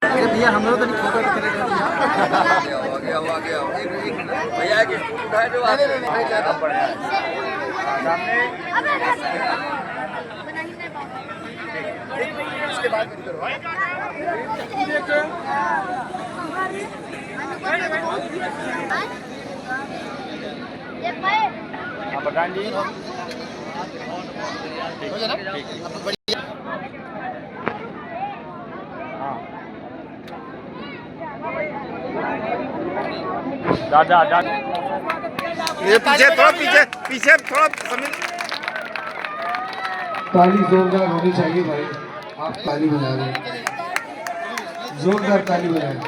अरे भैया हम लोग तो नहीं फोटो खींच रहे भैया की उठाए जो सामने इसके बाद प्रधान जी दादा ये पीछे थोड़ा पीछे थोड़ा ताली जोरदार होनी चाहिए भाई। आप ताली बजा रहे हैं, जोरदार ताली बजाएं।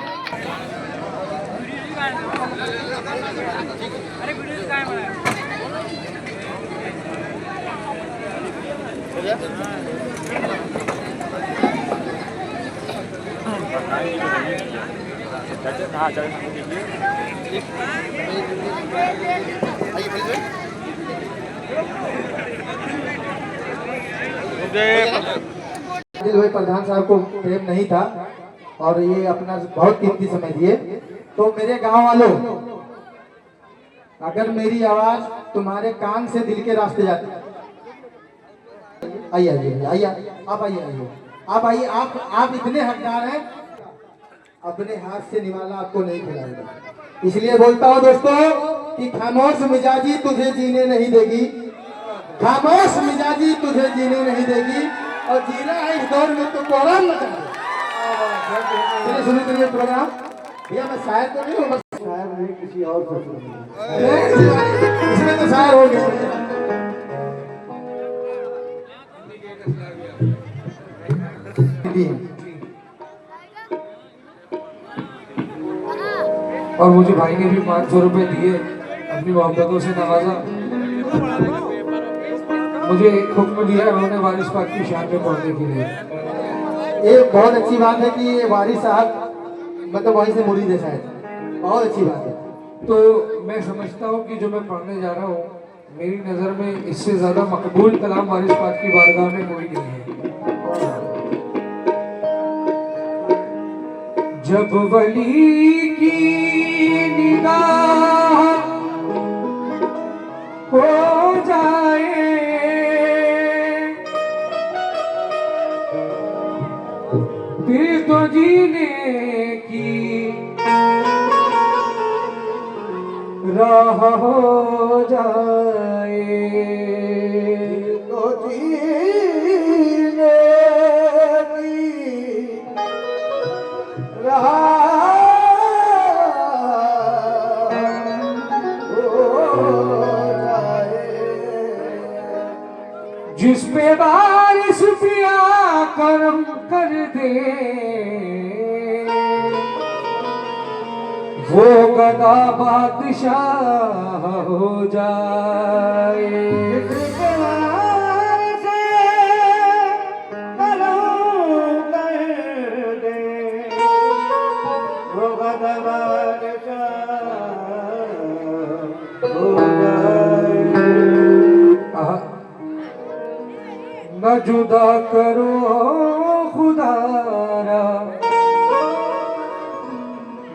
हाँ चल भाई प्रधान साहब को प्रेम नहीं था और ये अपना बहुत कीमती समय दिए। तो मेरे गांव वालों, अगर मेरी आवाज तुम्हारे कान से दिल के रास्ते जाती, आइए आइए आइए आप आइए आइए आप आइए आप इतने हकदार हैं, अपने हाथ से निवाला आपको नहीं खिलाएगा। इसलिए बोलता हूँ दोस्तों कि खामोश मिजाजी तुझे जीने नहीं देगी, खामोश मिजाजी तुझे जीने नहीं देगी, और जीना है इस दौर में तो प्रोग्राम मचा दे। शुरू करिए प्रोग्राम। भैया मैं शायर तो नहीं हूँ, बस शायर नहीं किसी और से इसमें तो शायर हो गया। और मुझे भाई ने भी 500 रुपए दिए, अपनी मोहब्बतों से नवाजा। मुझे एक हुक्म दिया उन्होंने वारिस पाक की शान में पढ़ने के लिए। ये बहुत अच्छी बात है कि ये वारिस साहब मतलब वहीं से मुरीद है शायद, बहुत अच्छी बात है। तो मैं समझता हूँ कि जो मैं पढ़ने जा रहा हूँ, मेरी नज़र में इससे ज़्यादा मकबूल कलाम वारिस पाक की बारगाह में कोई नहीं है। जब वली की निगाह हो जाए, फिर तो जीने की राह हो जाए, तो जीने की राह जिस पे बारिश पिया करम कर दे, वो गदा बादशाह हो जाए। वो गदा बादशाह हो जाए। न जुदा करो खुदारा,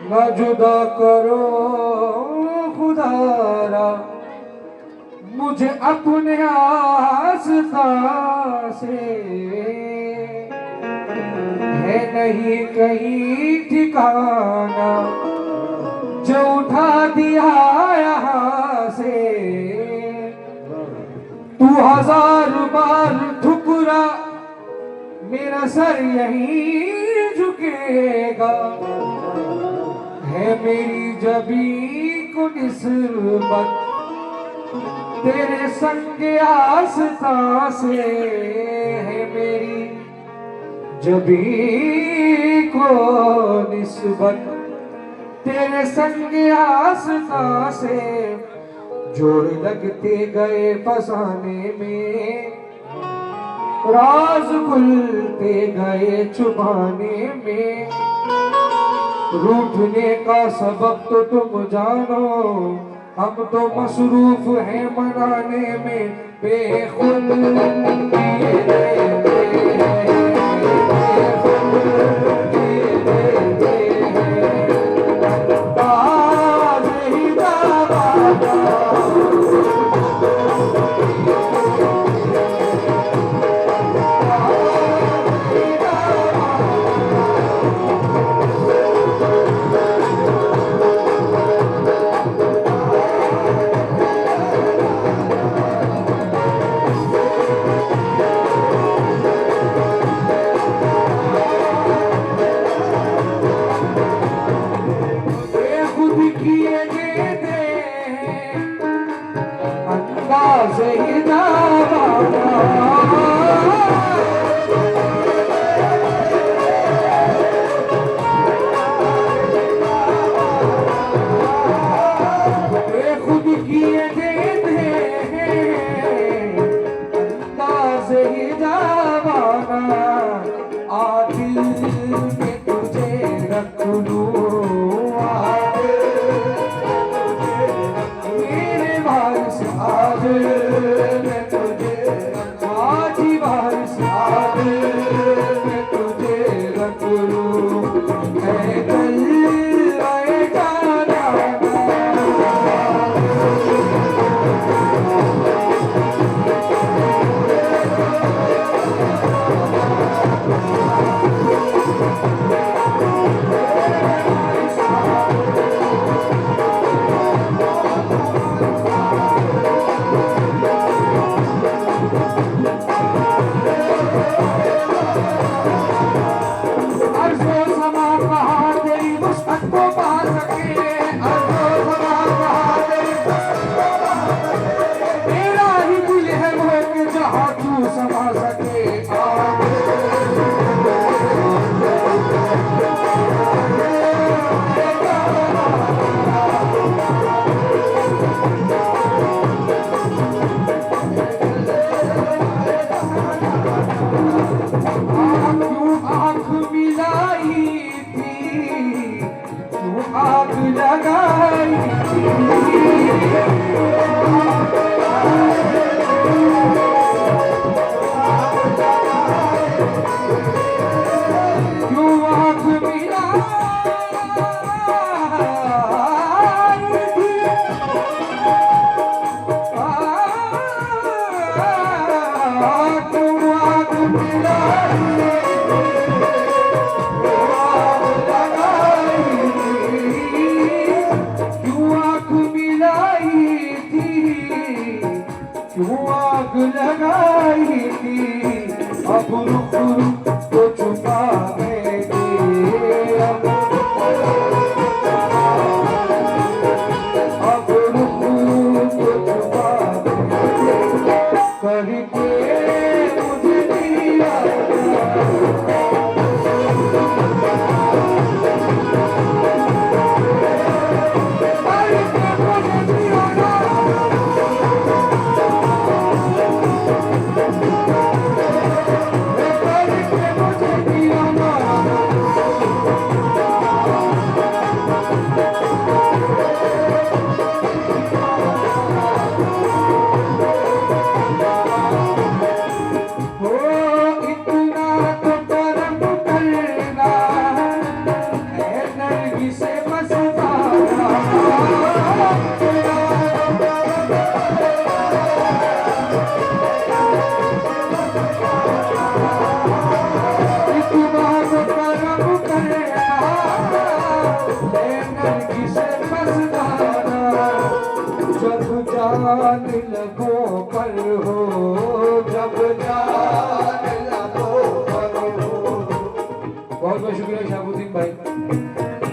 न जुदा करो खुदारा, मुझे अपने आस्था से, है नहीं कहीं ठिकाना, जो उठा दिया यहाँ से, तू 1000 बार ठुकरा मेरा सर यहीं झुकेगा, है मेरी जबी को निस्बत तेरे संग आस्था से, है मेरी जबी को निस्बत तेरे संग आस्था से। जोड़ लगते गए फसाने में, राज खुलते गए छुपाने में, रूठने का सबब तो तुम जानो, हम तो मसरूफ हैं मनाने में, बेखुद किए रख लूं आज, मेरे वारिस आज मैं तुझे, आज ही वारिस आज मैं तुझे रख लूं। ऐ कल ऐ जाना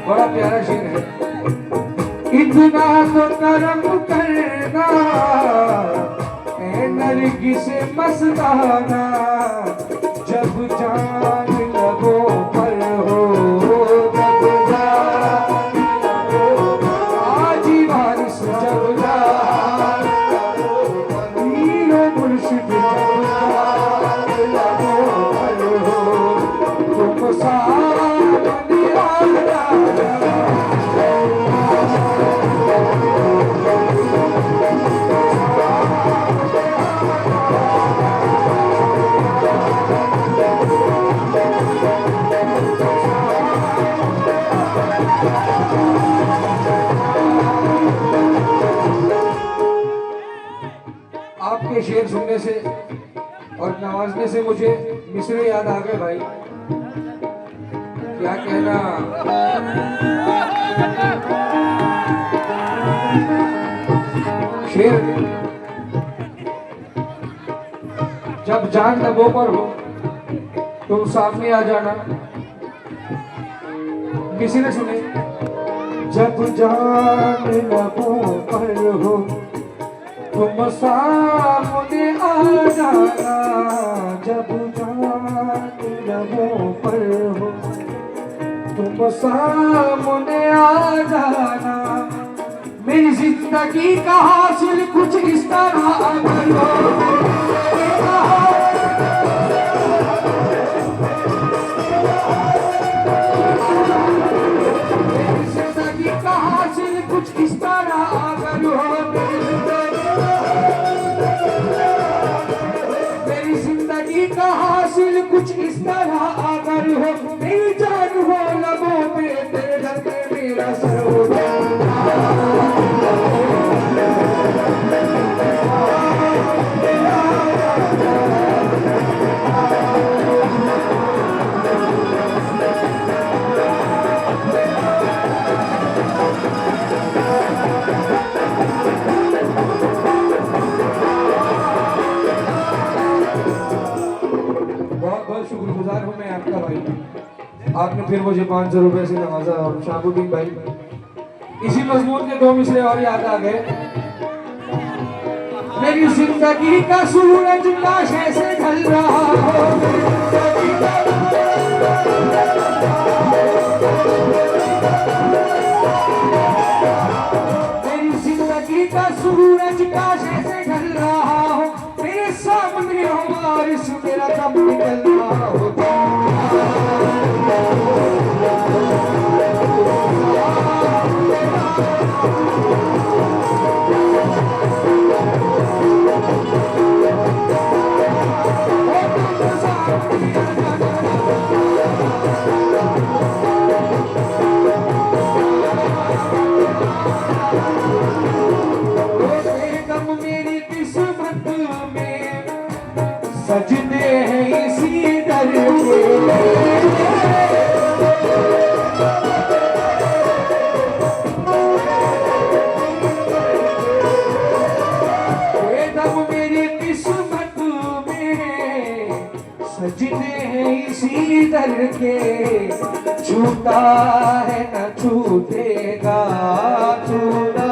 बड़ा प्यारा शेर है। इतना तो करम करना ए नरगिस मस्ताना, जब जान लगो पर हो, जब जान लगो आज ही वारिस, जब जान लगो हीरो मुर्शिद, जब जान लगो पर हो, तुम सामने आ जाना। आपके शेर सुनने से और नवाजने से मुझे मिसरे याद आ गए भाई, क्या कहना। शेर जब जान लबों पर हो तुम सामने आ जाना, किसी ने सुने। जब जान लबों पर हो तुम सामने आ जाना, जब जान लबों पर हो तुम सामने आ जाना। मेरी जिंदगी का हासिल कुछ इस तरह अगर हो, कुछ इस तरह अगर हो मेरी जिंदगी का हासिल कुछ इस तरह अगर हो मेरी जान हो लबों पे तेरे दर पे मेरा सर हो शुक्रगुजार हूँ मैं आपका भाई। आपने फिर मुझे 500 रुपए से नवाजा। और शाहबुद्दीन भाई इसी मजमून के 2 मिसरे और याद आ गए। मेरी जिंदगी का सूरज लाश ऐसे ढल रहा हो मेरी जिंदगी का सूरज लाश ऐसे ढल रहा हो मेरे सामने हो बारिश मेरा दम निकल रहा हो मेरी किस्मत में सजने हैं इसी दर के दम मेरी किस्मत में सजने हैं इसी दर के छूटा है न छूटेगा छूटा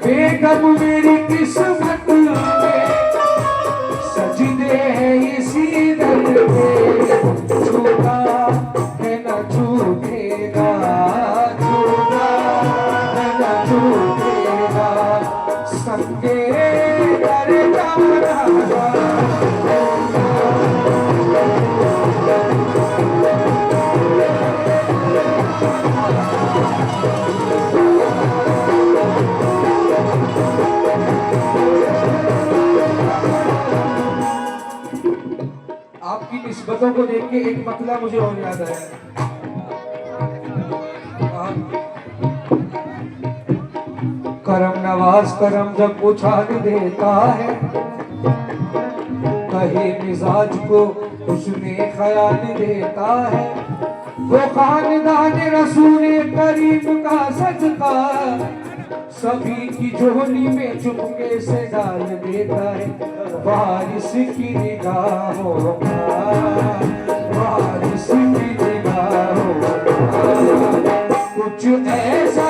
बेगम मेरी किस्मत में सजदे हैं इसी दर पे छूटा है न छूटेगा छूटा है न छूटेगा सबके दर जाना आपकी निस्बतों को देख के एक मतला मुझे और याद आया। करम नवाज करम जब उछाल देता है कहे मिजाज को उसने ख्याल देता है वो खानदान रसूल करीम का सदका सभी की झोली में चुपके से डाल देता है बारिश की निगाहों का बारिश की निगाहों का कुछ ऐसा